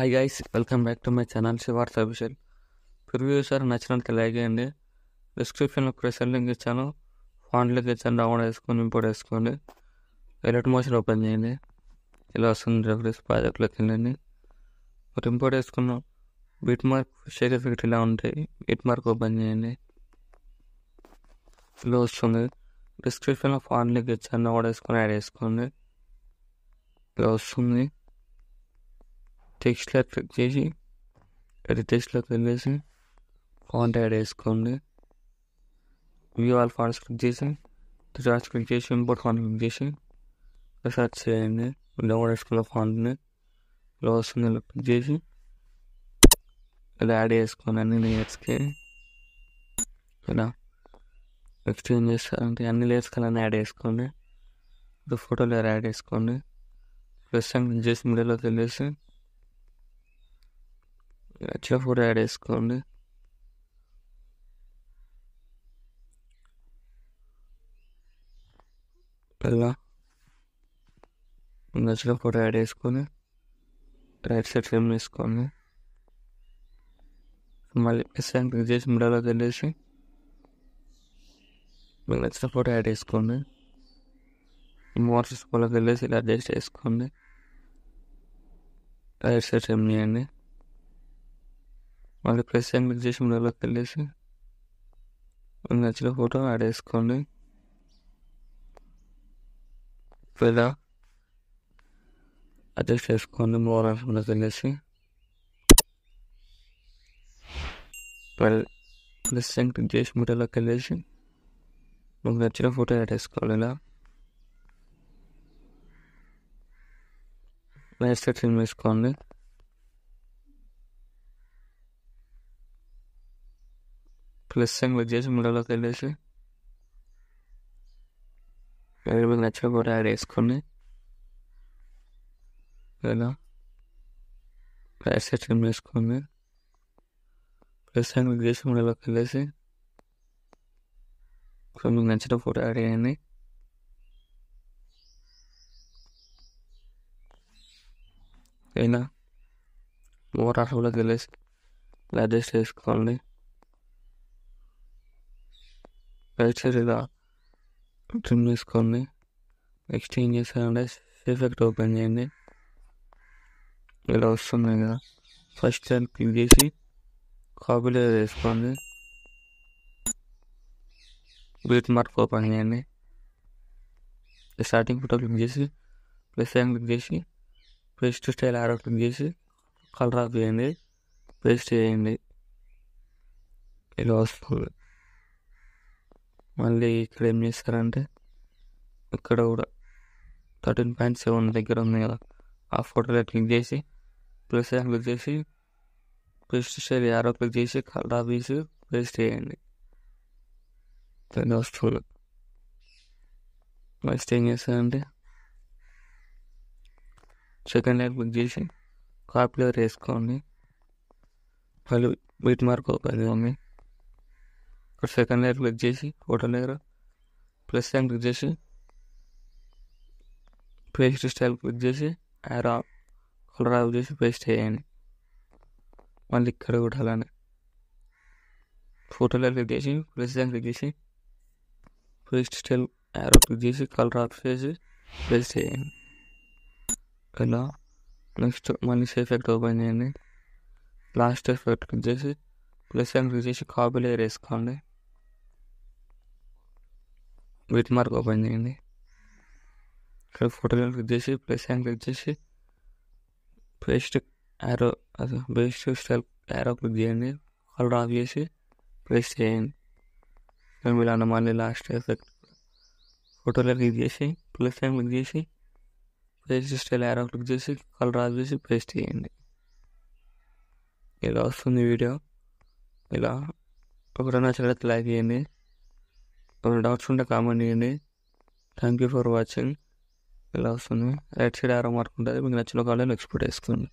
Hi guys, welcome back to my channel శివార్త Abhishek. Preview sir నచ్చినట్టు like చేయండి. డిస్క్రిప్షన్లో ప్రెసర్ లింక్ ఇచ్చాను, ఫాంట్ లింక్ ఇచ్చాను. డౌన్లోడ్ వేసుకొని ఇంపోర్ట్ వేసుకోండి. ఎలర్ట్ మోషన్ ఓపెన్ చేయండి. ఇలా వస్తుంది. రెఫరెన్స్ ప్రాజెక్ట్లోకి వెళ్ళండి. మరి ఇంపోర్ట్ వేసుకున్నాం. బిట్ మార్క్ షేక్ ఎఫెక్ట్ ఇలా ఉంటాయి. బిట్ మార్క్ ఓపెన్ చేయండి. ఇలా వస్తుంది. డిస్క్రిప్షన్లో ఫాంట్ లింక్ ఇచ్చాను, డౌన్లోడ్ వేసుకొని యాడ్ చేసుకోండి. ఇలా వస్తుంది. టెక్స్ట్లో క్లిక్ చేసి టెక్స్ట్లోకి వెళ్ళేసి ఫాంట్ యాడ్ చేసుకోండి. వ్యూ ఆల్ ఫాంట్స్ క్లిక్ చేసి క్లిక్ చేసి ఇంపోర్ట్ ఫాంట్ క్లిక్ చేసి సెర్చ్ చేయండి. డౌన్లోడ్ చేసుకున్న ఫాంట్ని ఇలా వస్తుంది. ఇలా క్లిక్ చేసి ఇలా యాడ్ చేసుకోండి. అన్ని లేయర్స్కి ఇలా నెక్స్ట్ ఏం చేస్తారంటే అన్ని లేయర్స్కి అలా యాడ్ చేసుకోండి. ఇప్పుడు ఫోటో లేయర్ యాడ్ చేసుకోండి. ప్లస్ క్లిక్ చేసి మిడిల్లోకి వెళ్ళేసి నచ్చిన ఫోటో యాడ్ చేసుకోండి. ఇలా నచ్చిన ఫోటో యాడ్ చేసుకొని రైట్ సైడ్ ఫ్రేమ్ వేసుకోండి. మళ్ళీ ప్లస్ క్లిక్ చేసి మిడిల్లోకి వెళ్ళేసి మీకు నచ్చిన ఫోటో యాడ్ చేసుకోండి. మోర్స్ ఫోటోకి వెళ్ళేసి ఇలా అడ్జస్ట్ చేసుకోండి. రైట్ సైడ్ ఫ్రేమ్ చేయండి. మళ్ళీ ప్లస్ క్లిక్ చేసి మిడిల్లోకి వెళ్ళేసి మీకు నచ్చిన ఫోటో యాడ్ చేసుకోండి. ఇలా అడ్జస్ట్ చేసుకోండి. మోర్ ఆప్షన్లోకి వెళ్ళేసి ప్లస్ క్లిక్ చేసి మిడిల్లోకి వెళ్ళేసి మీకు నచ్చిన ఫోటో యాడ్ చేసుకోవాలి. ఇలా రైట్ సైడ్ ట్రిమ్ వేసుకోండి. ప్లస్ క్లిక్ చేసి మిడిల్లోకి వెళ్ళేసి మీకు నచ్చిన ఫోటో యాడ్ చేసుకోండి. ఇలా రైట్ సైడ్ ట్రిమ్ వేసుకోండి. ప్లస్ క్లిక్ చేసి మిడిల్లోకి వెళ్ళేసి మీకు నచ్చిన ఫోటో యాడ్ చేయండి. ఇలా మోర్ ఆప్షన్లోకి వెళ్ళేసి ఇలా అడ్జస్ట్ చేసుకోండి. రైట్ సైడ్ ఇలా ట్రిమ్ చేసుకోండి. నెక్స్ట్ ఏం చేస్తారంటే ఎఫెక్ట్ ఓపెన్ చేయండి. ఇలా వస్తుంది కదా. ఫస్ట్ క్లిక్ చేసి కాపీ లేయర్ వేసుకోండి. బిట్ మార్క్ ఓపెన్ చేయండి. స్టార్టింగ్ ఫోటో క్లిక్ చేసి ప్లస్ క్లిక్ చేసి పేస్ట్ స్టైల్ ఆరో క్లిక్ చేసి కలర్ ఆఫ్ చేయండి. పేస్ట్ చేయండి. ఇలా వస్తుంది. మళ్ళీ ఇక్కడ ఏం చేస్తారంటే ఇక్కడ కూడా 13.7 దగ్గర ఉంది కదా, ఆ ఫోటోలో క్లిక్ చేసి ప్లస్ క్లిక్ చేసి పేస్ట్ స్టైల్ ఆరో క్లిక్ చేసి కలర్ ఆఫ్ చేసి పేస్ట్ చేయండి. వస్తుంది. నెక్స్ట్ ఏం చేస్తారంటే సెకండ్ లేయర్ క్లిక్ చేసి కాపీ లేయర్ వేసుకోండి. మళ్ళీ బిట్ మార్క్ ఓపెన్ చేయండి. ఇక్కడ సెకండ్ లేయర్ క్లిక్ చేసి ఫోటో లేయర్ ప్లస్ క్లిక్ చేసి పేస్ట్ స్టైల్ క్లిక్ చేసి యారో కలర్ ఆఫ్ చేసి పేస్ట్ చేయండి. మళ్ళీ ఇక్కడ కూడా అలానే ఫోటో లేయర్ క్లిక్ చేసి ప్లస్ క్లిక్ చేసి పేస్ట్ స్టైల్ యారో క్లిక్ చేసి కలర్ ఆఫ్ చేసి పేస్ట్ చేయండి. ఇలా నెక్స్ట్ మళ్ళీ ఎఫెక్ట్ ఓపెన్ చేయండి. లాస్ట్ ఎఫెక్ట్ క్లిక్ చేసి ప్లస్ క్లిక్ చేసి కాపీ లేయర్ వేసుకోండి. బిట్ మార్క్ ఓపెన్ చేయండి. ఇక్కడ ఫోటో లేయర్ క్లిక్ చేసి ప్లస్ క్లిక్ చేసి paste arrow paste style arrow click చేయండి. కలర్ ఆఫ్ చేసి పేస్ట్ చేయండి. ఇలా మళ్ళీ last effect photo layer click చేసి ప్లస్ క్లిక్ చేసి పేస్ట్ స్టైల్ యారో క్లిక్ చేసి కలర్ ఆఫ్ చేసి పేస్ట్ చేయండి. ఇలా వస్తుంది వీడియో. ఇలా ఒకటి నచ్చినట్లయితే లైక్ చేయండి. ఏమైనా డౌట్స్ ఉంటే కామెంట్ చేయండి. Thank you for watching. ఇలా వస్తుంది. రైట్ సైడ్ యారో మార్క్ ఉంటుంది. మీకు నచ్చిన కాలేజ్ ఎక్స్పోర్ట్ చేసుకోండి.